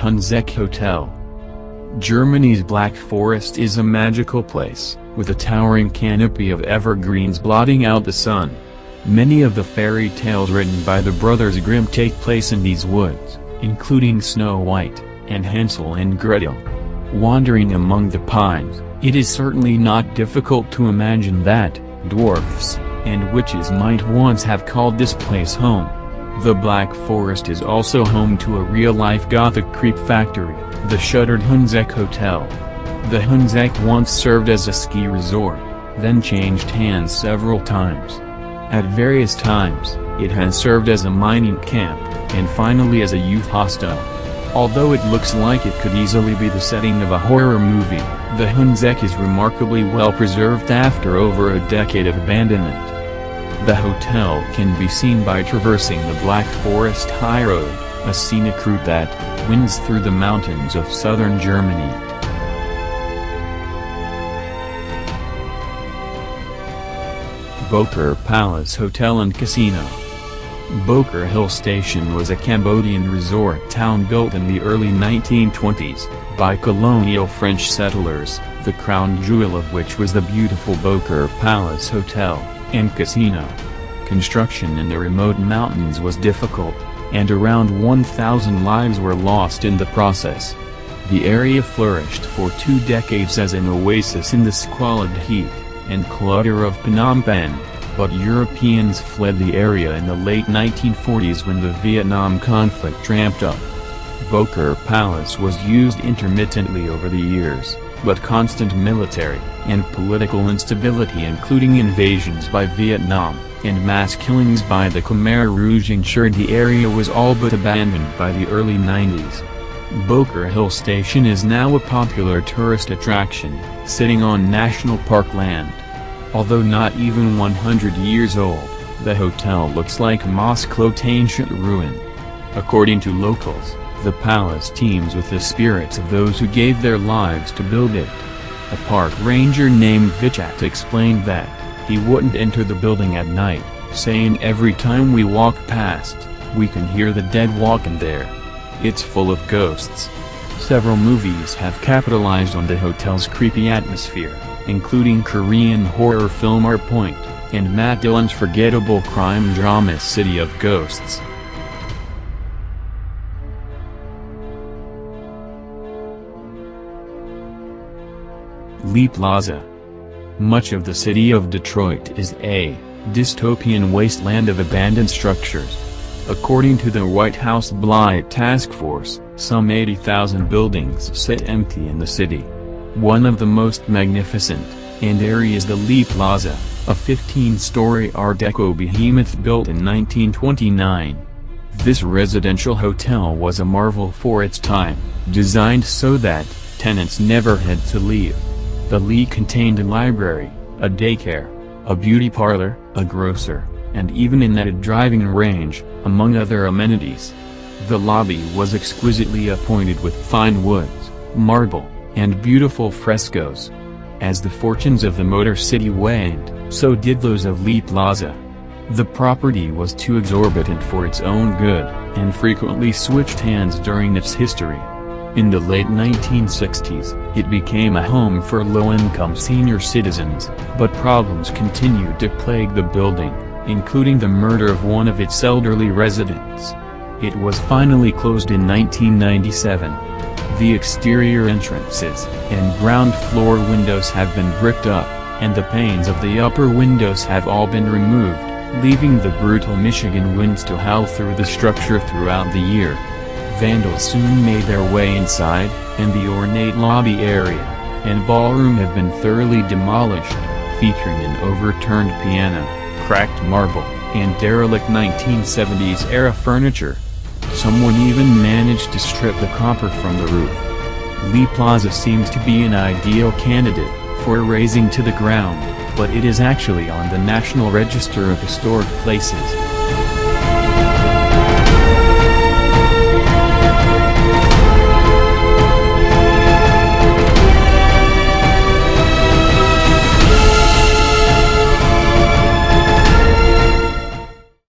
Hunsrück Hotel. Germany's Black Forest is a magical place, with a towering canopy of evergreens blotting out the sun. Many of the fairy tales written by the Brothers Grimm take place in these woods, including Snow White, and Hansel and Gretel. Wandering among the pines, it is certainly not difficult to imagine that dwarfs and witches might once have called this place home. The Black Forest is also home to a real-life Gothic creep factory, the shuttered Hunsrück Hotel. The Hunsrück once served as a ski resort, then changed hands several times. At various times, it has served as a mining camp, and finally as a youth hostel. Although it looks like it could easily be the setting of a horror movie, the Hunsrück is remarkably well preserved after over a decade of abandonment. The hotel can be seen by traversing the Black Forest High Road, a scenic route that winds through the mountains of southern Germany. Boker Palace Hotel and Casino. Boker Hill Station was a Cambodian resort town built in the early 1920s, by colonial French settlers, the crown jewel of which was the beautiful Boker Palace Hotel and Casino. Construction in the remote mountains was difficult, and around 1,000 lives were lost in the process. The area flourished for 2 decades as an oasis in the squalid heat and clutter of Phnom Penh, but Europeans fled the area in the late 1940s when the Vietnam conflict ramped up. Boker Palace was used intermittently over the years, but constant military and political instability, including invasions by Vietnam and mass killings by the Khmer Rouge, ensured the area was all but abandoned by the early 90s. Boker Hill Station is now a popular tourist attraction, sitting on national park land. Although not even 100 years old, the hotel looks like a moss-cloaked ancient ruin. According to locals, the palace teems with the spirits of those who gave their lives to build it. A park ranger named Vichat explained that he wouldn't enter the building at night, saying every time we walk past, we can hear the dead walking there. It's full of ghosts. Several movies have capitalized on the hotel's creepy atmosphere, including Korean horror film R Point, and Matt Dillon's forgettable crime drama City of Ghosts. Lee Plaza. Much of the city of Detroit is a dystopian wasteland of abandoned structures. According to the White House Blight Task Force, some 80,000 buildings sit empty in the city. One of the most magnificent and airy is the Lee Plaza, a 15-story Art Deco behemoth built in 1929. This residential hotel was a marvel for its time, designed so that tenants never had to leave. The Lee contained a library, a daycare, a beauty parlor, a grocer, and even a netted driving range, among other amenities. The lobby was exquisitely appointed with fine woods, marble, and beautiful frescoes. As the fortunes of the Motor City waned, so did those of Lee Plaza. The property was too exorbitant for its own good, and frequently switched hands during its history. In the late 1960s, it became a home for low-income senior citizens, but problems continued to plague the building, including the murder of one of its elderly residents. It was finally closed in 1997. The exterior entrances and ground floor windows have been bricked up, and the panes of the upper windows have all been removed, leaving the brutal Michigan winds to howl through the structure throughout the year. Vandals soon made their way inside, and the ornate lobby area and ballroom have been thoroughly demolished, featuring an overturned piano, cracked marble, and derelict 1970s-era furniture. Someone even managed to strip the copper from the roof. Lee Plaza seems to be an ideal candidate for razing to the ground, but it is actually on the National Register of Historic Places.